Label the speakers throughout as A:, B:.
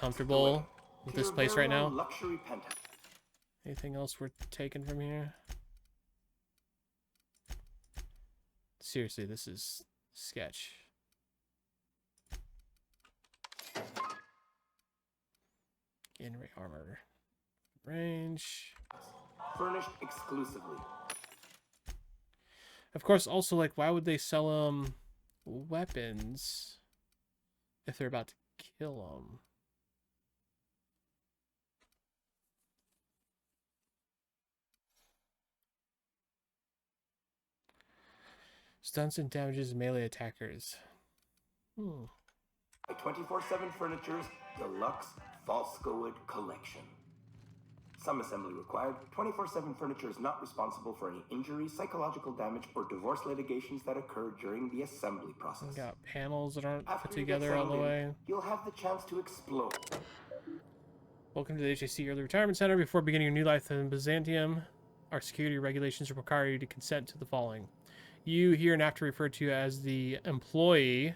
A: comfortable with this place right now.
B: Luxury penthouse.
A: Anything else we're taking from here? Seriously, this is sketch. In-ray armor. Range.
B: Furnished exclusively.
A: Of course, also, like, why would they sell weapons if they're about to kill them? Stunts and damages melee attackers.
B: A 24/7 Furniture's Deluxe Falscowood Collection. Some assembly required. 24/7 Furniture is not responsible for any injuries, psychological damage, or divorce litigations that occur during the assembly process.
A: We got panels that aren't
B: After
A: put
B: you get
A: together all the
B: settled in,
A: way.
B: you'll have the chance to explore.
A: Welcome to the HAC Early Retirement Center. Before beginning your new life in Byzantium, our security regulations require you to consent to the following. You, hereinafter referred to as the employee,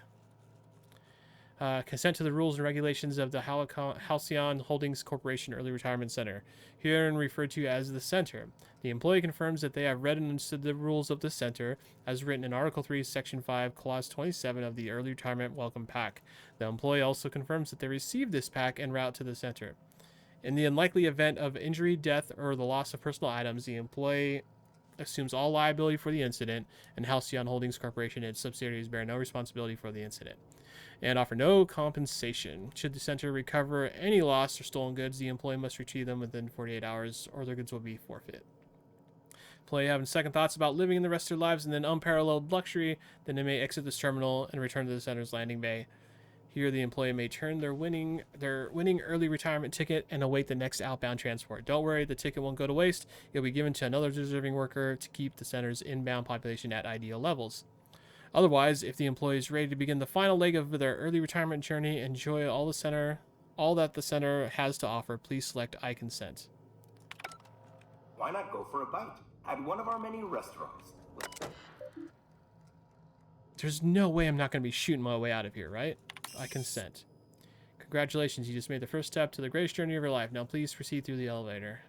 A: consent to the rules and regulations of the Halcyon Holdings Corporation Early Retirement Center, herein referred to as the Center. The employee confirms that they have read and understood the rules of the Center, as written in Article 3, Section 5, Clause 27 of the Early Retirement Welcome Pack. The employee also confirms that they received this pack en route to the Center. In the unlikely event of injury, death, or the loss of personal items, the employee assumes all liability for the incident, and Halcyon Holdings Corporation and its subsidiaries bear no responsibility for the incident, and offer no compensation. Should the center recover any lost or stolen goods, the employee must retrieve them within 48 hours, or their goods will be forfeit. Employee having second thoughts about living in the rest of their lives in an unparalleled luxury, then they may exit this terminal and return to the center's landing bay. Here, the employee may turn their winning early retirement ticket and await the next outbound transport. Don't worry, the ticket won't go to waste. It'll be given to another deserving worker to keep the center's inbound population at ideal levels. Otherwise, if the employee is ready to begin the final leg of their early retirement journey, enjoy all that the center has to offer, please select I consent.
B: Why not go for a bite at one of our many restaurants?
A: There's no way I'm not going to be shooting my way out of here, right? I consent. Congratulations, you just made the first step to the greatest journey of your life. Now please proceed through the elevator.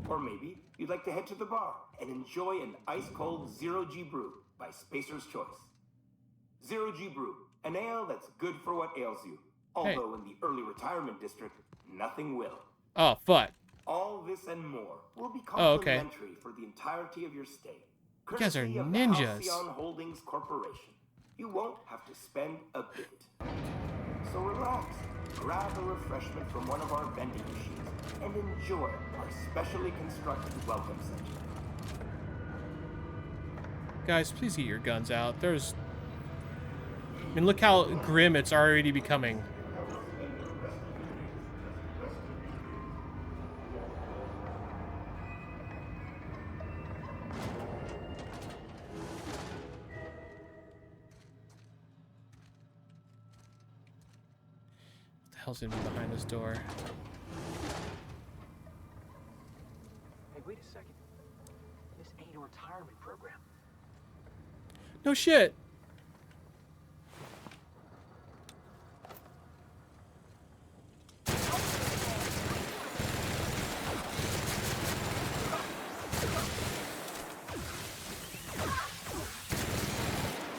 B: Or maybe you'd like to head to the bar and enjoy an ice-cold Zero-G Brew by Spacer's Choice. Zero-G Brew, an ale that's good for what ails you. Although in the early retirement district, nothing will.
A: Oh, fuck.
B: All this and more will be
A: okay.
B: complimentary for the entirety of your stay.
A: You guys are
B: Courtesy of
A: ninjas.
B: the Halcyon Holdings Corporation. You won't have to spend a bit. So relax, grab a refreshment from one of our vending machines, and enjoy our specially constructed welcome center.
A: Guys, please get your guns out. I mean, look how grim it's already becoming. What the hell's gonna be behind this door?
C: Hey, wait a second. This ain't a retirement program.
A: No shit.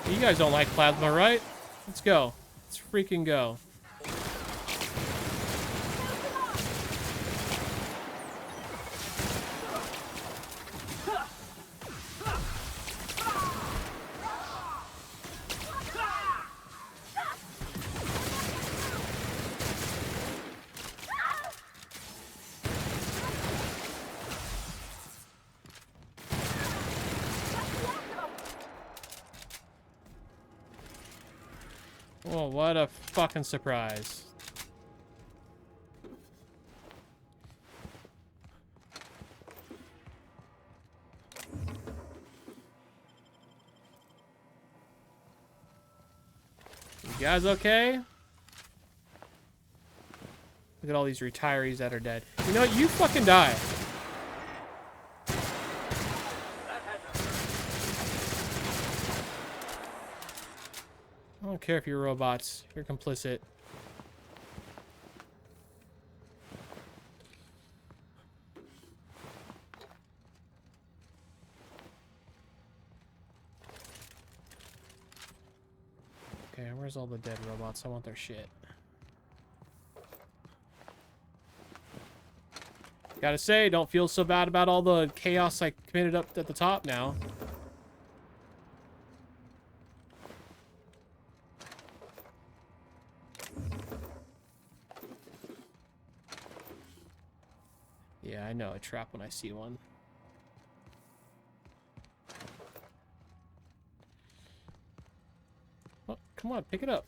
A: You guys don't like plasma, right? Let's go. Let's freaking go. Oh, what a fucking surprise. You guys okay? Look at all these retirees that are dead. You know what? You fucking die. I don't care if you're robots. You're complicit. Where's all the dead robots? I want their shit. Gotta say, don't feel so bad about all the chaos I committed up at the top now. Yeah, I know a trap when I see one. Oh, come on, pick it up.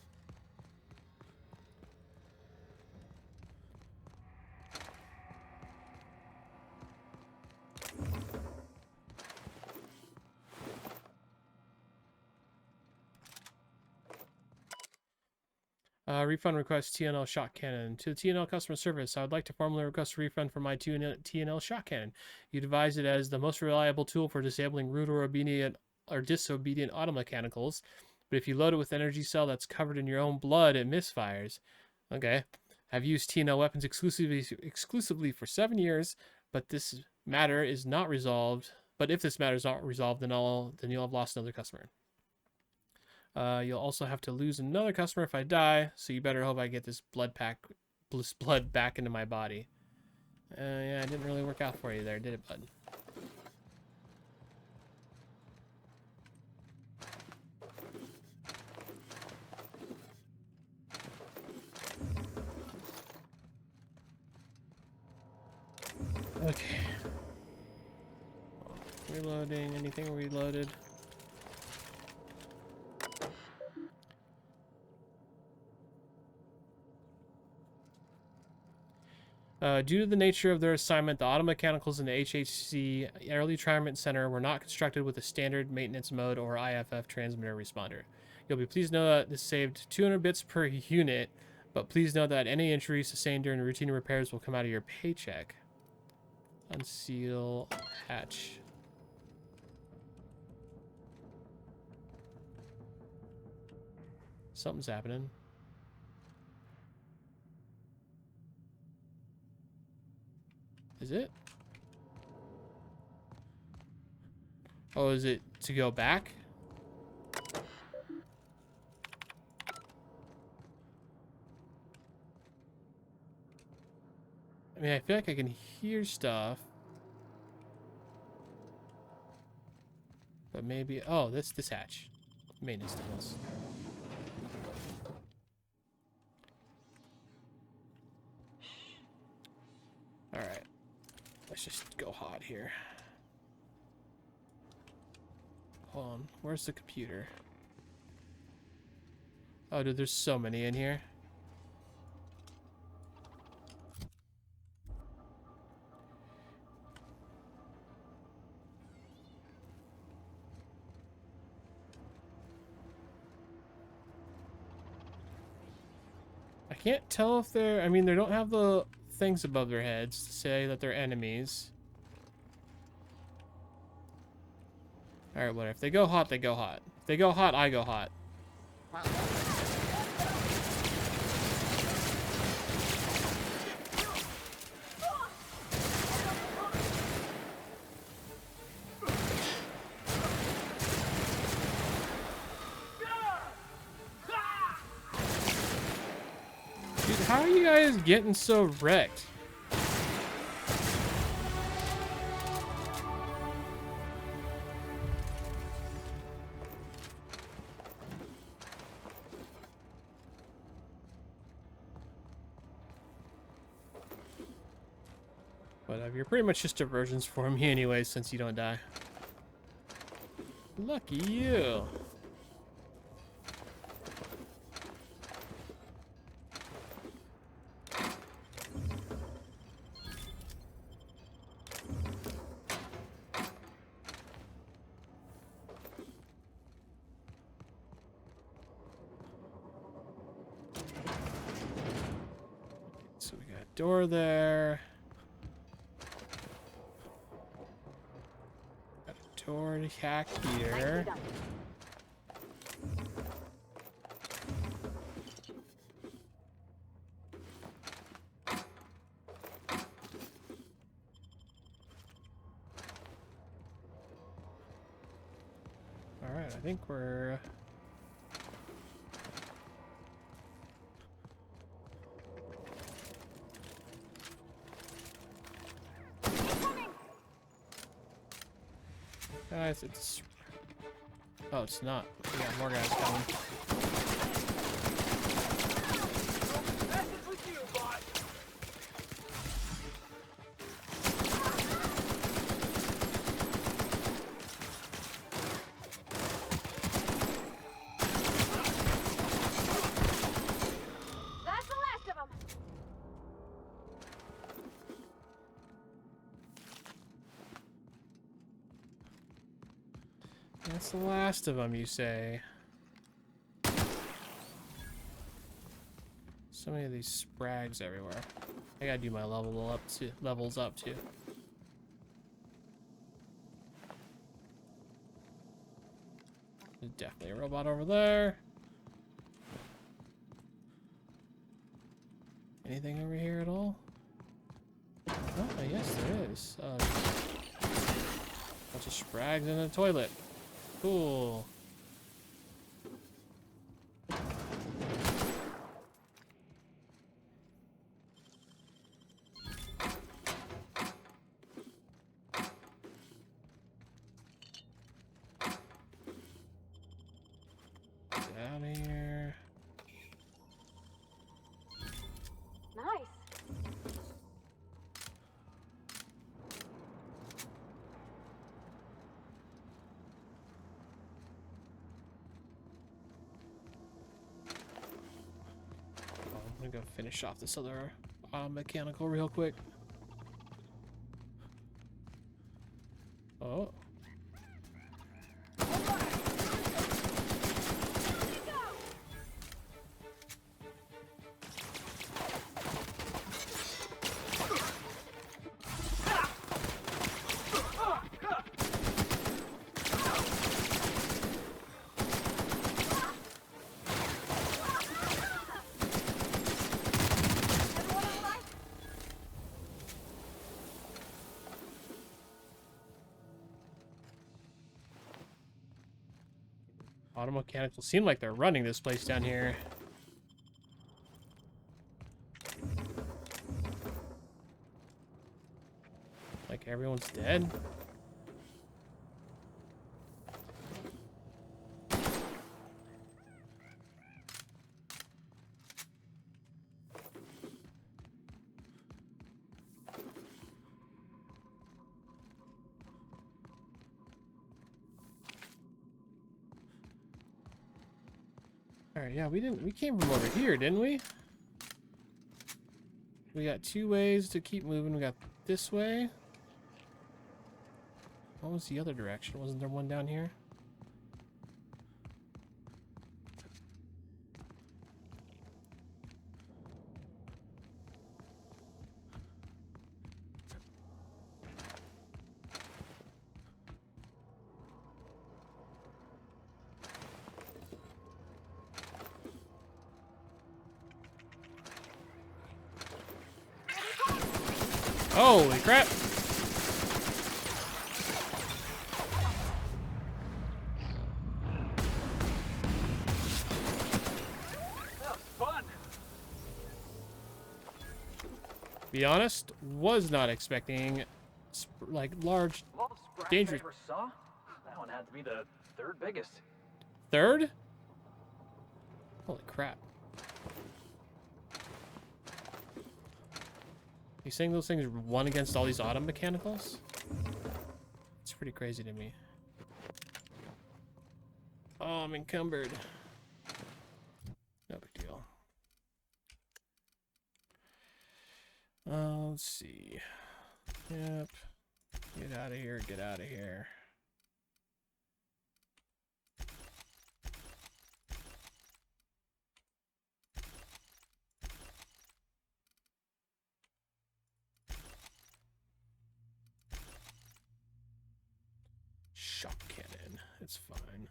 A: Refund request TNL shot cannon. To the TNL customer service, I would like to formally request a refund for my TNL shot cannon. You devised it as the most reliable tool for disabling rude or obedient or disobedient automechanicals, but if you load it with energy cell that's covered in your own blood, it misfires. Okay. I've used TNL weapons exclusively for 7 years, but this matter is not resolved. But if this matter is not resolved, then you'll have lost another customer. You'll also have to lose another customer if I die, so you better hope I get this blood back into my body. Yeah, it didn't really work out for you there, did it, bud? Okay. Reloading. Anything reloaded? Due to the nature of their assignment, the automechanicals in the HHC Early Retirement Center were not constructed with a standard maintenance mode or IFF transmitter responder. You'll be pleased to know that this saved 200 bits per unit, but please note that any injuries sustained during routine repairs will come out of your paycheck. Unseal hatch. Something's happening. Is it? Oh, is it to go back? I mean, I feel like I can hear stuff. But maybe... Oh, this hatch. Maintenance tunnels. Alright. Let's just go hot here. Hold on. Where's the computer? Oh, dude, there's so many in here. I can't tell if they're... I mean, they don't have the things above their heads to say that they're enemies. Alright, whatever. If they go hot, they go hot. If they go hot, I go hot. Dude, how are you guys getting so wrecked? Whatever, you're pretty much just diversions for me anyway, since you don't die. Lucky you. So we got a door there. Got a door to hack here. Alright, I think we're... Guys, it's... Oh, it's not. We got more guys coming.
C: Message with you, bot. That's the last of them.
A: That's the last of them, you say. So many of these sprags everywhere. I gotta do my levels up too. There's definitely a robot over there. Anything over here at all? Oh, yes, there is. Bunch of sprags in a toilet. Cool. Get out of here.
D: Nice.
A: I'm gonna go finish off this other mechanical real quick. Oh. Auto mechanical seem like they're running this place down here. Like everyone's dead. Alright, yeah, we came from over here, didn't we? We got two ways to keep moving. We got this way. What was the other direction? Wasn't there one down here? Holy crap!
C: That was fun.
A: Be honest, was not expecting like large,
C: Of all the sprags
A: dangerous.
C: I ever saw, that one had to be the third biggest.
A: Third? Holy crap! You saying those things won against all these auto mechanicals? It's pretty crazy to me. Oh, I'm encumbered. No big deal. Let's see. Yep. Get out of here, get out of here. Shock cannon. It's fine.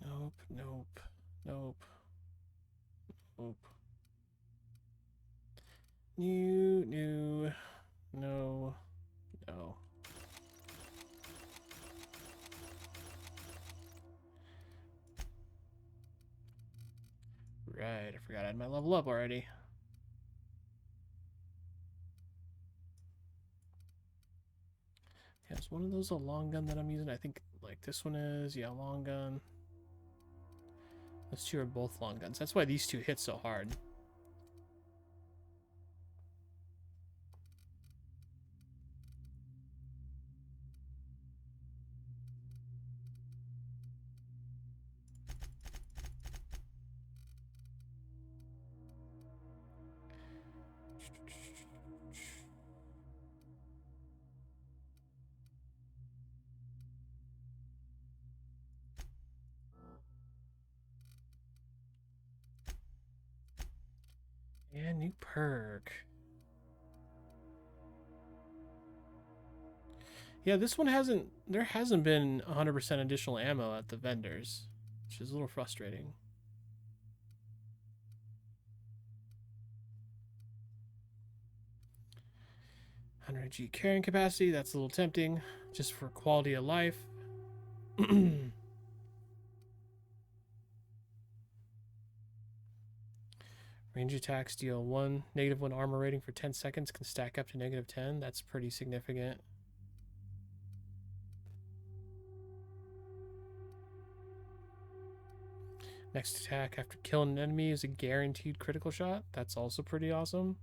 A: Nope, nope, nope, nope. No, no, no. Right, I forgot I had my level up already. Is one of those a long gun that I'm using? I think like this one is. Yeah, long gun. Those two are both long guns. That's why these two hit so hard. And new perk. Yeah, this one there hasn't been 100% additional ammo at the vendors, which is a little frustrating. 100G carrying capacity, that's a little tempting, just for quality of life. Range attacks deal -1 armor rating for 10 seconds, can stack up to -10. That's pretty significant. Next attack after killing an enemy is a guaranteed critical shot. That's also pretty awesome.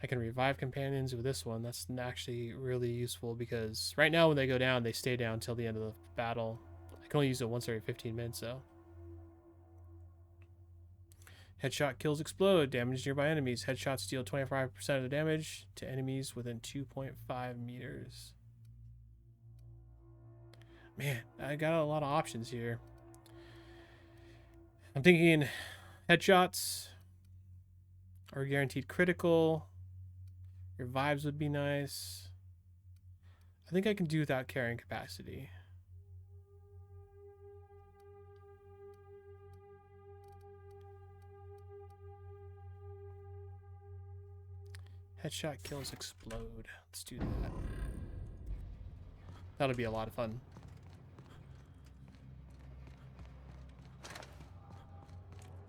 A: I can revive companions with this one. That's actually really useful because right now when they go down, they stay down until the end of the battle. I can only use it once every 15 minutes, though. Headshot kills explode. Damage nearby enemies. Headshots deal 25% of the damage to enemies within 2.5 meters. Man, I got a lot of options here. I'm thinking headshots or guaranteed critical. Revives would be nice. I think I can do without carrying capacity. Headshot kills explode. Let's do that. That'll be a lot of fun.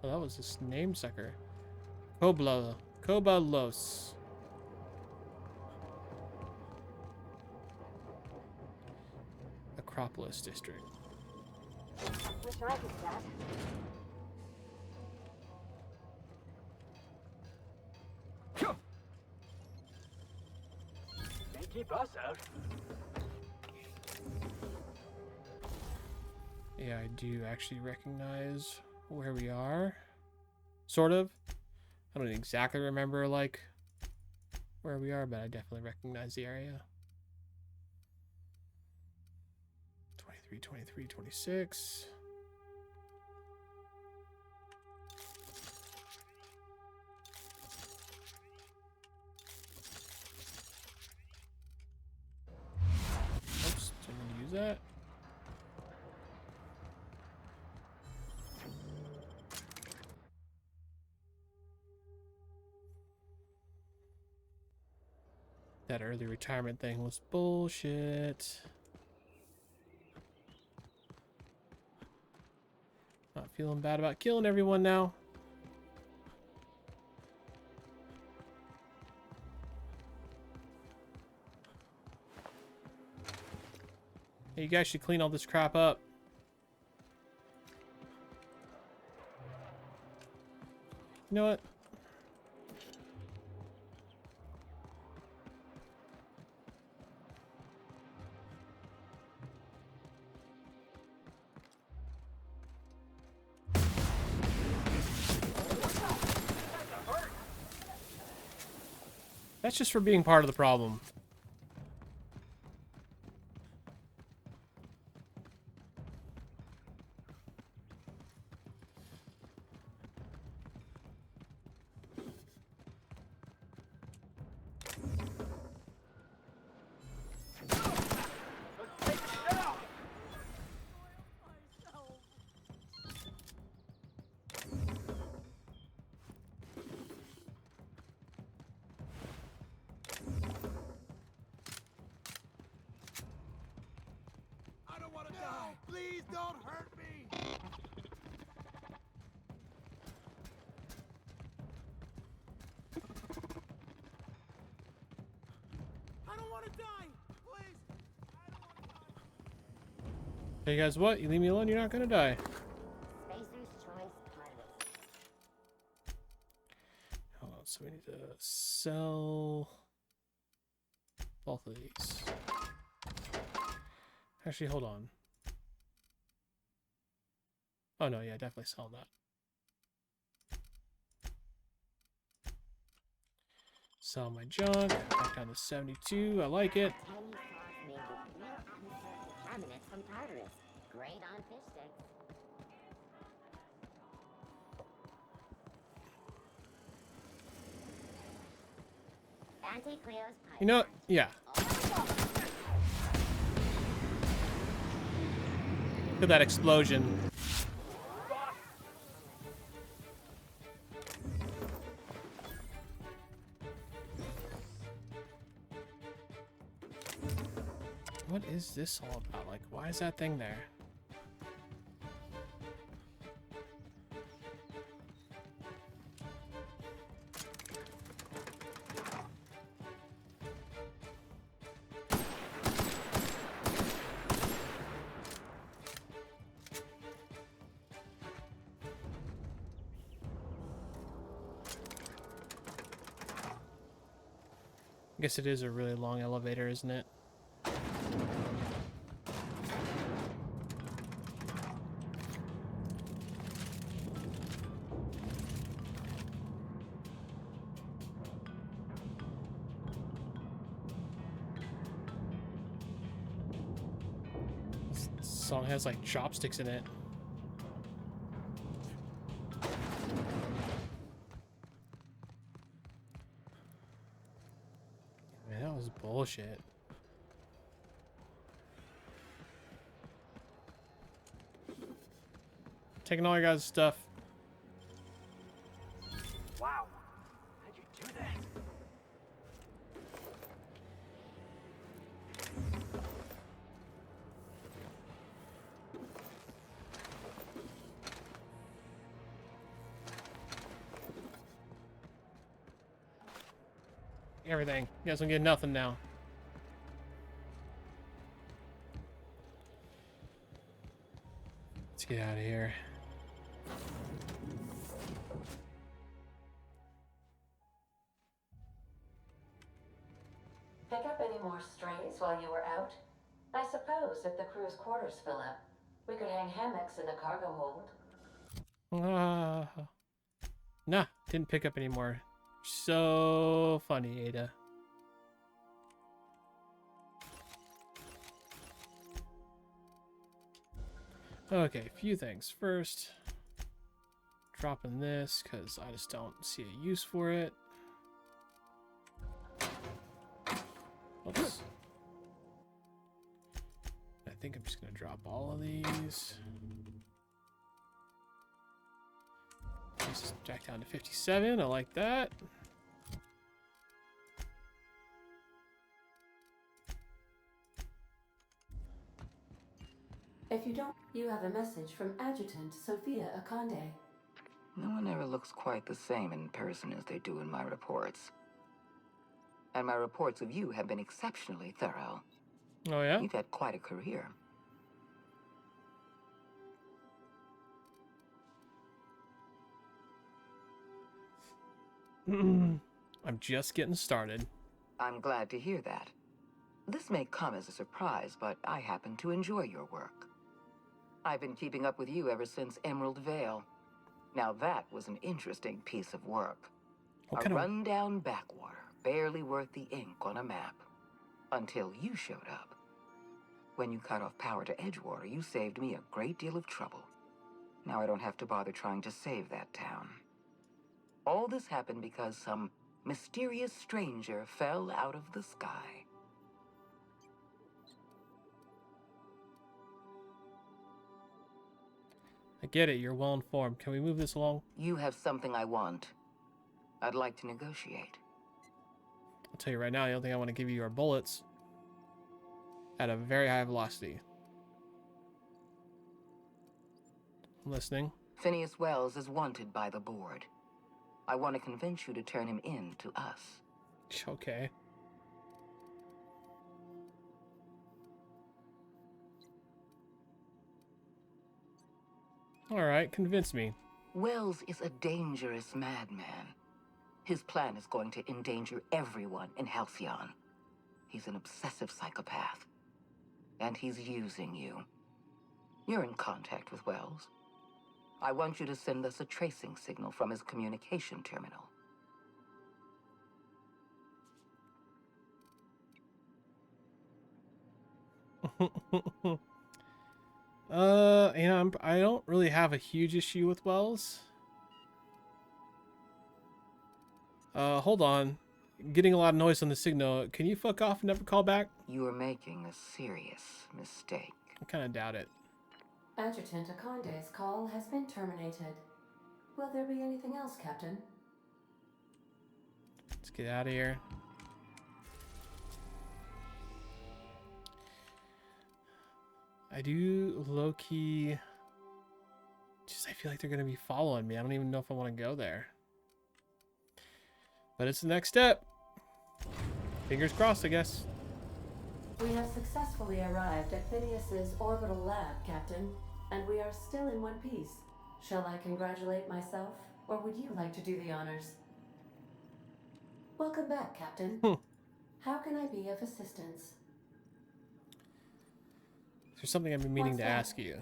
A: Oh, that was this name sucker. Kobalos. Acropolis District.
D: Wish I could do that.
C: Can't keep us out.
A: Yeah, I do actually recognize where we are. Sort of. I don't exactly remember, like, where we are, but I definitely recognize the area. 23, 23, 26. Oops, didn't use that. That early retirement thing was bullshit. Not feeling bad about killing everyone now. Hey, you guys should clean all this crap up. You know what? That's just for being part of the problem.
E: Please don't hurt me! want to die! Please! I don't want to die!
A: Hey guys, what? You leave me alone, you're not gonna die.
D: Spacer's choice harvest.
A: Hold on, so we need to sell both of these. Actually, hold on. Oh no, yeah, definitely sell that. Sell my junk. Back down to 72. I like it.
D: Tiny sauce made with real atmospheric contaminants from Tartarus. Great on fish sticks. Auntie Cleo's pipe.
A: You know, yeah. Look at that explosion. What is this all about? Like, why is that thing there? I guess it is a really long elevator, isn't it? This song has like chopsticks in it. Man, that was bullshit. Taking all your guys' stuff.
C: Wow. How'd you do that?
A: Everything. You guys don't get nothing now. Let's get out of here.
F: Pick up any more strays while you were out? I suppose if the crew's quarters fill up, we could hang hammocks in the cargo hold.
A: Nah, didn't pick up anymore. So funny, Ada. Okay, a few things. First, dropping this because I just don't see a use for it. Oops. I think I'm just going to drop all of these. Just back down to 57. I like that.
F: If you don't, you have a message from Adjutant Sophia Akande.
G: No one ever looks quite the same in person as they do in my reports. And my reports of you have been exceptionally thorough.
A: Oh, yeah?
G: You've had quite a career.
A: I'm just getting started.
G: I'm glad to hear that. This may come as a surprise, but I happen to enjoy your work. I've been keeping up with you ever since Emerald Vale. Now that was an interesting piece of work. A rundown backwater, barely worth the ink on a map. Until you showed up. When you cut off power to Edgewater, you saved me a great deal of trouble. Now I don't have to bother trying to save that town. All this happened because some mysterious stranger fell out of the sky.
A: I get it. You're well informed. Can we move this along?
G: You have something I want. I'd like to negotiate.
A: I'll tell you right now, the only thing I want to give you are bullets at a very high velocity. I'm listening.
G: Phineas Wells is wanted by the board. I want to convince you to turn him in to us.
A: Okay. All right, convince me.
G: Wells is a dangerous madman. His plan is going to endanger everyone in Halcyon. He's an obsessive psychopath. And he's using you. You're in contact with Wells. I want you to send us a tracing signal from his communication terminal.
A: I don't really have a huge issue with Wells. Hold on. Getting a lot of noise on the signal. Can you fuck off and never call back?
G: You are making a serious mistake.
A: I kind of doubt it.
F: Adjutant Akonde's call has been terminated. Will there be anything else, Captain?
A: Let's get out of here. I do low-key... I feel like they're going to be following me. I don't even know if I want to go there. But it's the next step. Fingers crossed, I guess.
F: We have successfully arrived at Phineas's orbital lab, Captain, and we are still in one piece. Shall I congratulate myself, or would you like to do the honors? Welcome back, Captain. How can I be of assistance?
A: There's something I've been meaning
F: What's
A: to
F: that?
A: ask you.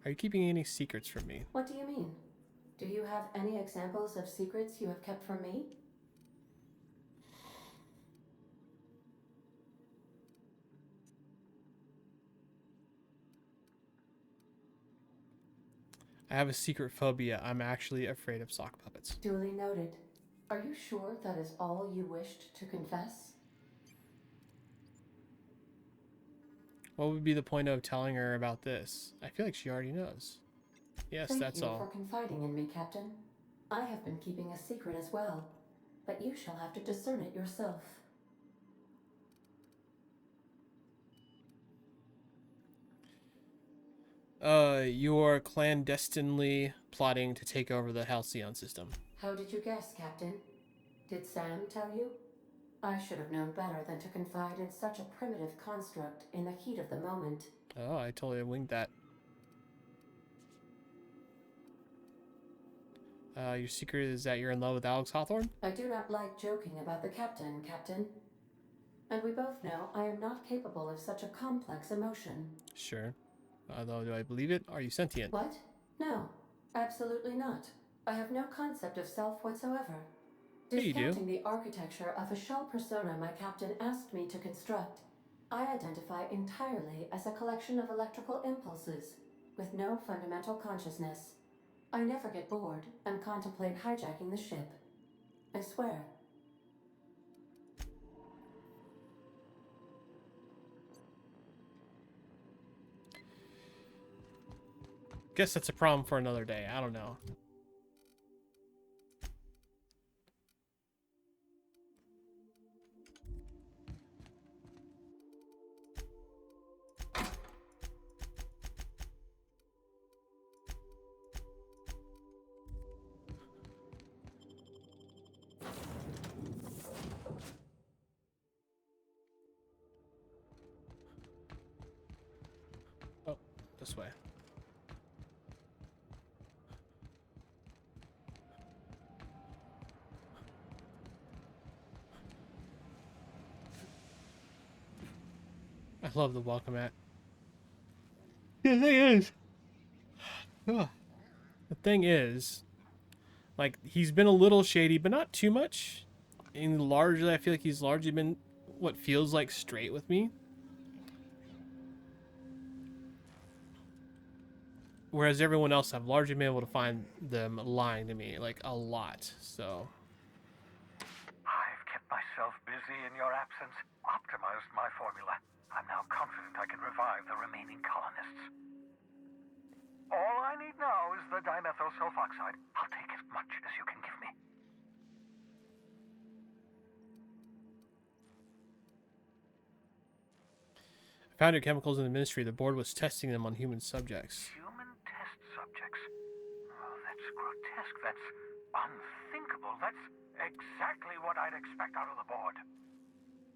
A: Are you keeping any secrets from me?
F: What do you mean? Do you have any examples of secrets you have kept from me?
A: I have a secret phobia. I'm actually afraid of sock puppets.
F: Duly noted. Are you sure that is all you wished to confess?
A: What would be the point of telling her about this? I feel like she already knows. Yes,
F: Thank
A: that's
F: you
A: all.
F: for confiding in me, Captain. I have been keeping a secret as well, but you shall have to discern it yourself.
A: You're clandestinely plotting to take over the Halcyon system.
F: How did you guess, Captain? Did Sam tell you? I should have known better than to confide in such a primitive construct in the heat of the moment.
A: Oh, I totally winged that. Your secret is that you're in love with Alex Hawthorne?
F: I do not like joking about the captain, Captain. And we both know I am not capable of such a complex emotion.
A: Sure. Although, do I believe it? Are you sentient?
F: What? No, absolutely not. I have no concept of self whatsoever.
A: Yeah, you do.
F: Discounting the architecture of a shell persona my captain asked me to construct, I identify entirely as a collection of electrical impulses with no fundamental consciousness. I never get bored and contemplate hijacking the ship. I swear.
A: Guess that's a problem for another day. I don't know. Oh, this way. I love the welcome mat. The thing is, like, he's been a little shady, but not too much. And largely, I feel like he's largely been what feels like straight with me. Whereas everyone else, I've largely been able to find them lying to me, like, a lot. So,
H: I've kept myself busy in your absence, optimized my formula. I'm now confident I can revive the remaining colonists. All I need now is the dimethyl sulfoxide. I'll take as much as you can give me.
A: I found your chemicals in the ministry. The board was testing them on human subjects.
H: Human test subjects? Oh, that's grotesque. That's unthinkable. That's exactly what I'd expect out of the board.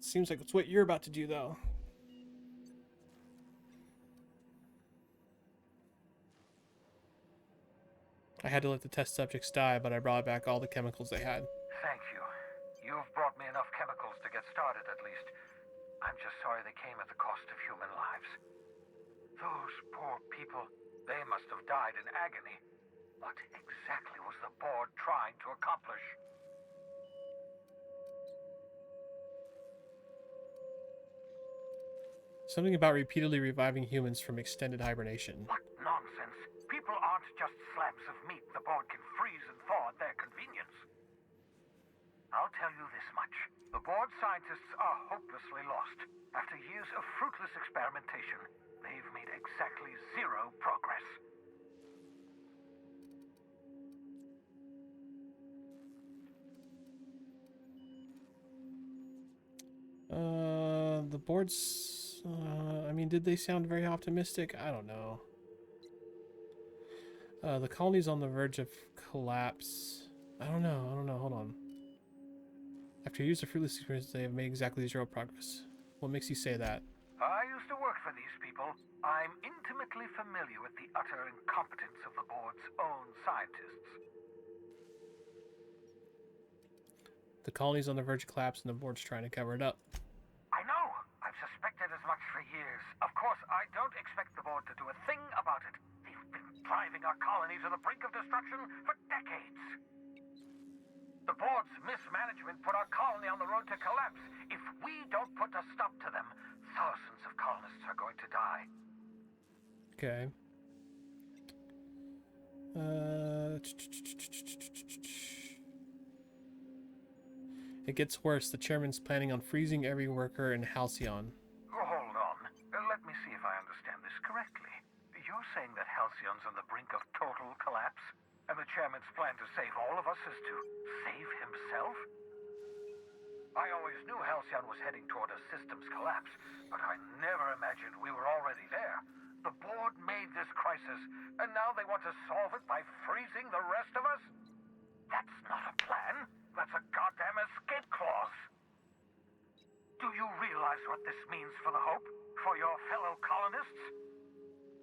A: Seems like it's what you're about to do, though. I had to let the test subjects die, but I brought back all the chemicals they had.
H: Thank you. You've brought me enough chemicals to get started, at least. I'm just sorry they came at the cost of human lives. Those poor people, they must have died in agony. What exactly was the board trying to accomplish?
A: Something about repeatedly reviving humans from extended hibernation.
H: What nonsense! People aren't just slabs of meat the board can freeze and thaw at their convenience. I'll tell you this much. The board scientists are hopelessly lost. After years of fruitless experimentation, they've made exactly zero progress.
A: The board's... I mean, did they sound very optimistic? I don't know. The colony's on the verge of collapse. I don't know, hold on. After years of fruitless experience, they have made exactly zero progress. What makes you say that?
H: I used to work for these people. I'm intimately familiar with the utter incompetence of the board's own scientists.
A: The colony's on the verge of collapse and the board's trying to cover it up.
H: I know. I've suspected as much for years. Of course, I don't expect the board to do a thing about it. They've been driving our colony to the brink of destruction for decades. The board's mismanagement put our colony on the road to collapse. If we don't put a stop to them, thousands of colonists are going to die.
A: Okay. It gets worse. The chairman's planning on freezing every worker in Halcyon.
H: Hold on. Let me see if I understand this correctly. You're saying that Halcyon's on the brink of total collapse? And the chairman's plan to save all of us is to save himself? I always knew Halcyon was heading toward a systems collapse, but I never imagined we were already there. The board made this crisis, and now they want to solve it by freezing the rest of us? That's not a plan. That's a goddamn escape clause. Do you realize what this means for the Hope? For your fellow colonists?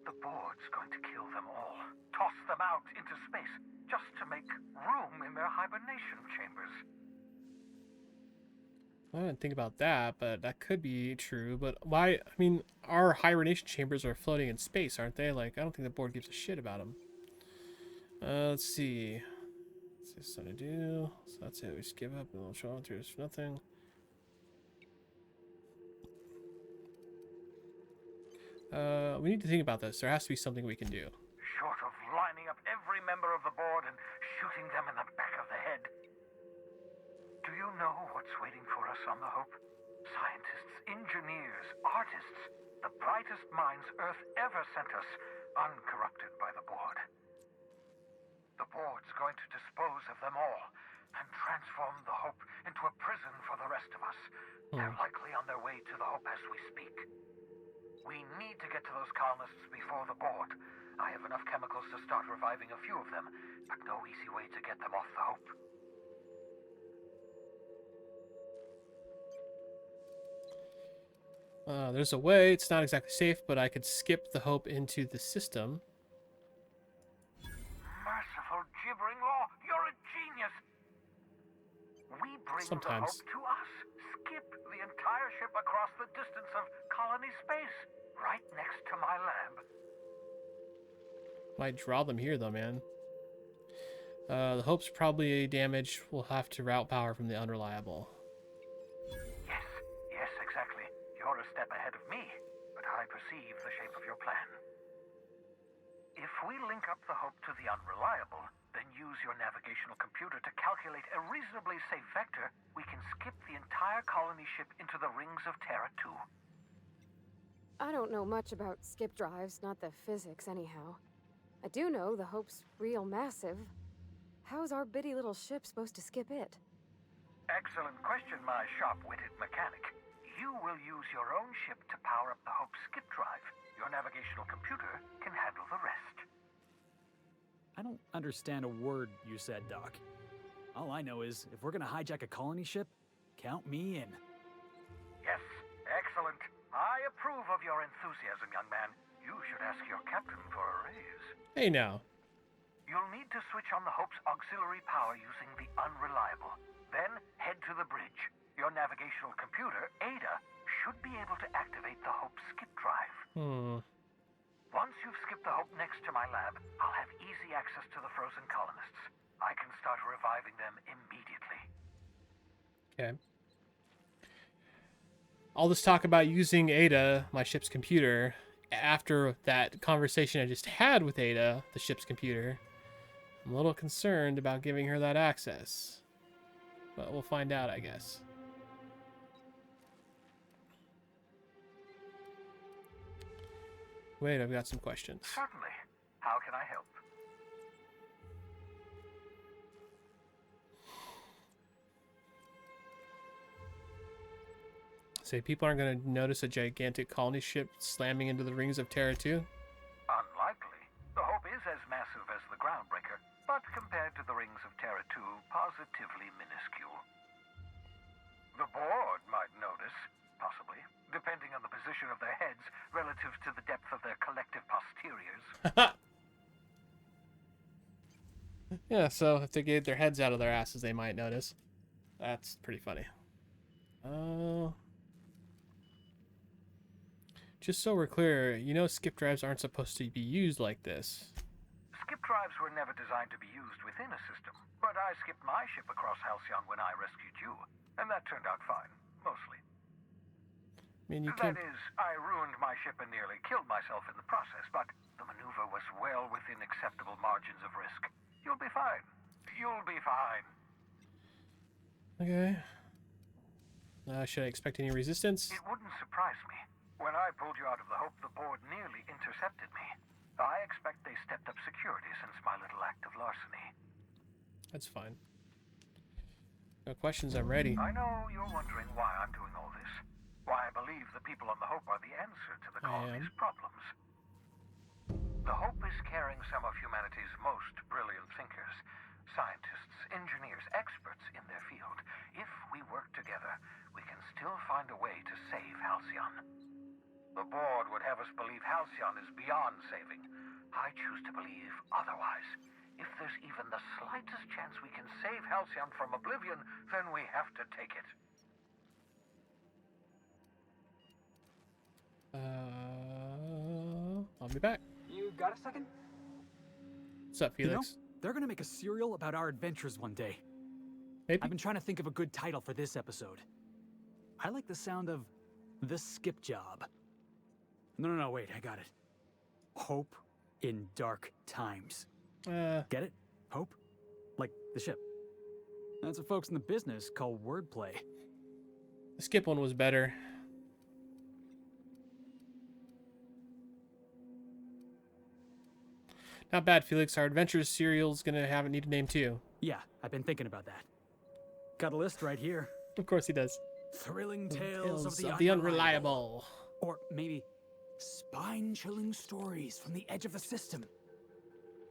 H: The board's going to kill them all. Toss them out into space, just to make room in their hibernation chambers.
A: I didn't think about that, but that could be true. But why? I mean, our hibernation chambers are floating in space, aren't they? Like, I don't think the board gives a shit about them. Let's see. What's this gonna do? So that's it. We just give up and we'll show up. There's nothing. We need to think about this. There has to be something we can do.
H: Short of lining up every member of the board and shooting them in the back of the head. Do you know what's waiting for us on the Hope? Scientists, engineers, artists, the brightest minds Earth ever sent us, uncorrupted by the board. The board's going to dispose of them all and transform the Hope into a prison for the rest of us. They're likely on their way to the Hope as we speak. We need to get to those colonists before the board. I have enough chemicals to start reviving a few of them, but no easy way to get them off the Hope.
A: There's a way. It's not exactly safe, but I could skip the Hope into the system.
H: Merciful gibbering law, you're a genius! We bring
A: Sometimes.
H: the Hope to us. Skip the entire ship across the distance of colony space, right next to my lab.
A: Might draw them here, though, man. The Hope's probably damaged. We'll have to route power from the unreliable.
H: Yes, exactly. You're a step ahead of me, but I perceive the shape of your plan. If we link up the Hope to the unreliable, then use your navigational computer to calculate a reasonably safe vector, we can skip the entire colony ship into the rings of Terra 2.
I: I don't know much about skip drives, not the physics anyhow. I do know the Hope's real massive. How's our bitty little ship supposed to skip it?
H: Excellent question, my sharp-witted mechanic. You will use your own ship to power up the Hope's skip drive. Your navigational computer can handle the rest.
J: I don't understand a word you said, Doc. All I know is, if we're gonna hijack a colony ship, count me in.
H: Yes, excellent. I approve of your enthusiasm, young man. You should ask your captain for a raise.
A: Hey, now.
H: You'll need to switch on the Hope's auxiliary power using the unreliable. Then head to the bridge. Your navigational computer, Ada, should be able to activate the Hope skip drive. Once you've skipped the Hope next to my lab, I'll have easy access to the frozen colonists. I can start reviving them immediately.
A: Okay. All this talk about using Ada, my ship's computer, after that conversation I just had with Ada, the ship's computer, I'm a little concerned about giving her that access. But we'll find out, I guess. Wait, I've got some questions.
H: Certainly. How can I help?
A: Say people aren't going to notice a gigantic colony ship slamming into the rings of Terra 2?
H: Unlikely. The Hope is as massive as the Groundbreaker, but compared to the rings of Terra 2, positively minuscule. The board might notice, possibly, depending on the position of their heads relative to the depth of their collective posteriors.
A: Yeah, so if they gave their heads out of their asses, they might notice. That's pretty funny. Just so we're clear, you know skip drives aren't supposed to be used like this.
H: Skip drives were never designed to be used within a system, but I skipped my ship across Halcyon when I rescued you, and that turned out fine, mostly.
A: I mean, you
H: That
A: can...
H: is, I ruined my ship and nearly killed myself in the process, but the maneuver was well within acceptable margins of risk. You'll be fine. You'll be fine.
A: Okay. Should I expect any resistance?
H: It wouldn't surprise me. When I pulled you out of the Hope, the board nearly intercepted me. I expect they stepped up security since my little act of larceny.
A: That's fine. No questions, I'm ready.
H: I know you're wondering why I'm doing all this. Why I believe the people on the Hope are the answer to the colony's problems. The Hope is carrying some of humanity's most brilliant thinkers. Scientists, engineers, experts in their field. If we work together, we can still find a way to save Halcyon. The board would have us believe Halcyon is beyond saving. I choose to believe otherwise. If there's even the slightest chance we can save Halcyon from oblivion, then we have to take it.
A: I'll be back.
C: You got a second?
A: What's up, Felix?
J: You know, they're gonna make a serial about our adventures one day.
A: Maybe.
J: I've been trying to think of a good title for this episode. I like the sound of The Skip Job. No, wait, I got it. Hope in Dark Times. Get it? Hope? Like the ship. That's what folks in the business call wordplay.
A: The skip one was better. Not bad, Felix. Our adventures serial's gonna need a name too.
J: Yeah, I've been thinking about that. Got a list right here.
A: Of course he does.
J: Thrilling tales of the
A: unreliable.
J: Or maybe spine-chilling stories from the edge of the system.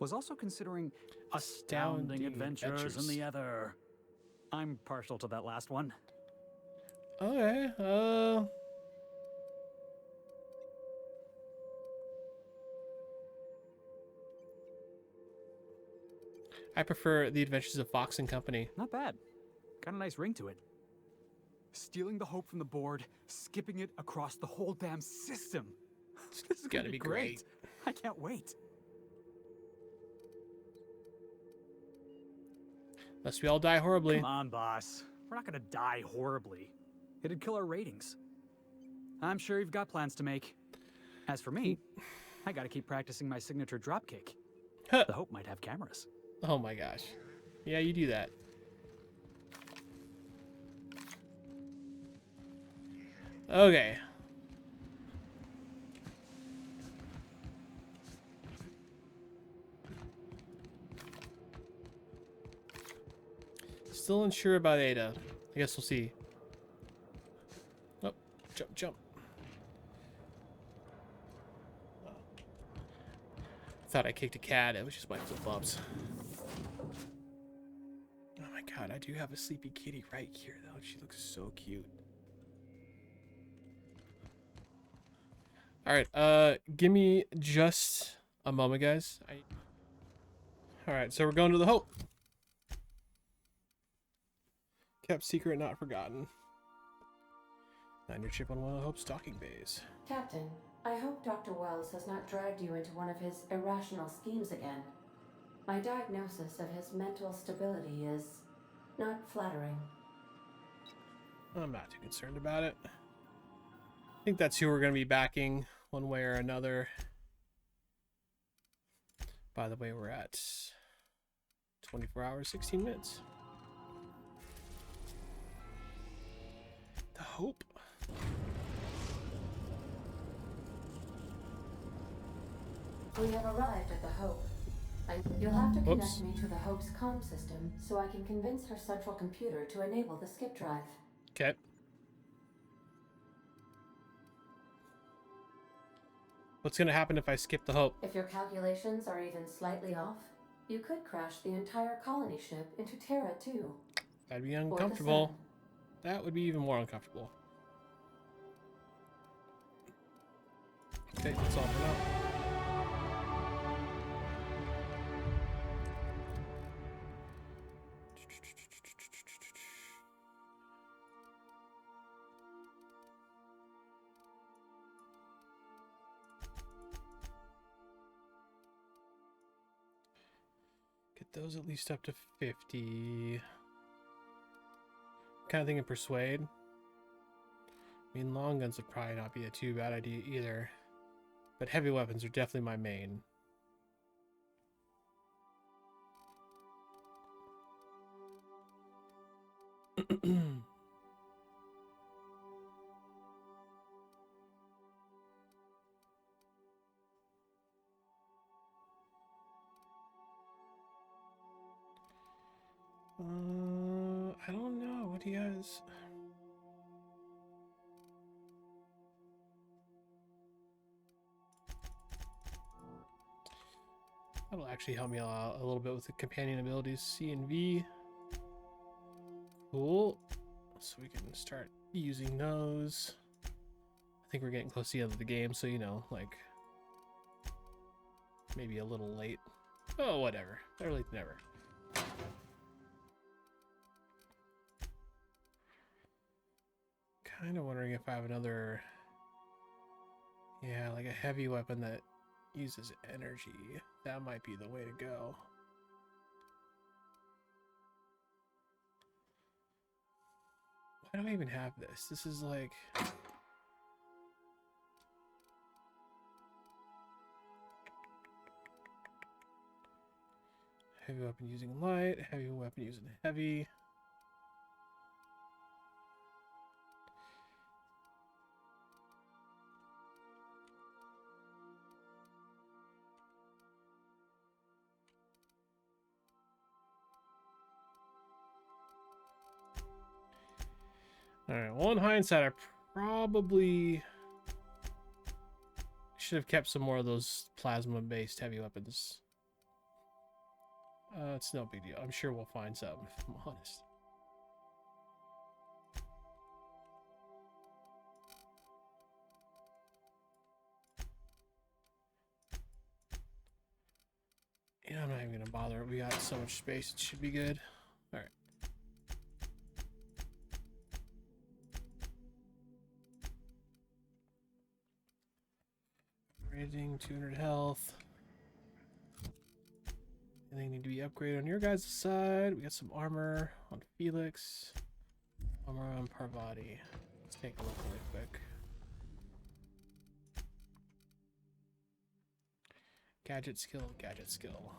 J: Was also considering astounding adventures in the ether. I'm partial to that last one.
A: Okay, I prefer The Adventures of Fox and Company.
J: Not bad. Got a nice ring to it. Stealing the Hope from the board, skipping it across the whole damn system. This is gonna be great. I can't wait.
A: Unless we all die horribly.
J: Come on, boss. We're not gonna die horribly. It'd kill our ratings. I'm sure you've got plans to make. As for me, I gotta keep practicing my signature dropkick. The Hope might have cameras.
A: Oh my gosh. Yeah, you do that. Okay. Still unsure about Ada. I guess we'll see. Oh, jump. Thought I kicked a cat. It was just my flip-flops. Oh my god, I do have a sleepy kitty right here, though. She looks so cute. Alright, give me just a moment, guys. Alright, so we're going to the Hope. Kept secret, not forgotten. Find your chip on one of the Hope's docking bays.
F: Captain, I hope Dr. Wells has not dragged you into one of his irrational schemes again. My diagnosis of his mental stability is not flattering.
A: I'm not too concerned about it. I think that's who we're going to be backing one way or another. By the way, we're at 24 hours, 16 minutes. The Hope.
F: We have arrived at the Hope. You'll have to connect
A: Oops.
F: me to the Hope's comm system so I can convince her central computer to enable the skip drive.
A: Okay. What's going to happen if I skip the Hope?
F: If your calculations are even slightly off, you could crash the entire colony ship into Terra too.
A: That'd be
F: Or the
A: uncomfortable.
F: sun.
A: That would be even more uncomfortable. Okay, that's all for now. Get those at least up to 50. Kind of thinking persuade. I mean, long guns would probably not be a too bad idea either. But heavy weapons are definitely my main. I don't know. What do you guys... That'll actually help me out a little bit with the companion abilities C and V. Cool. So we can start using those. I think we're getting close to the end of the game, so you know, like maybe a little late. Oh, whatever. Better late than never. Kind of wondering if I have another, yeah, like a heavy weapon that uses energy. That might be the way to go. Why do I even have this? This is like... Heavy weapon using light, heavy weapon using heavy. Alright, well, in hindsight, I probably should have kept some more of those plasma-based heavy weapons. It's no big deal. I'm sure we'll find some, if I'm honest. Yeah, I'm not even gonna bother. We got so much space, it should be good. Alright. Rating 200 health. Anything need to be upgraded on your guys' side? We got some armor on Felix. Armor on Parvati. Let's take a look really quick. Gadget skill, gadget skill.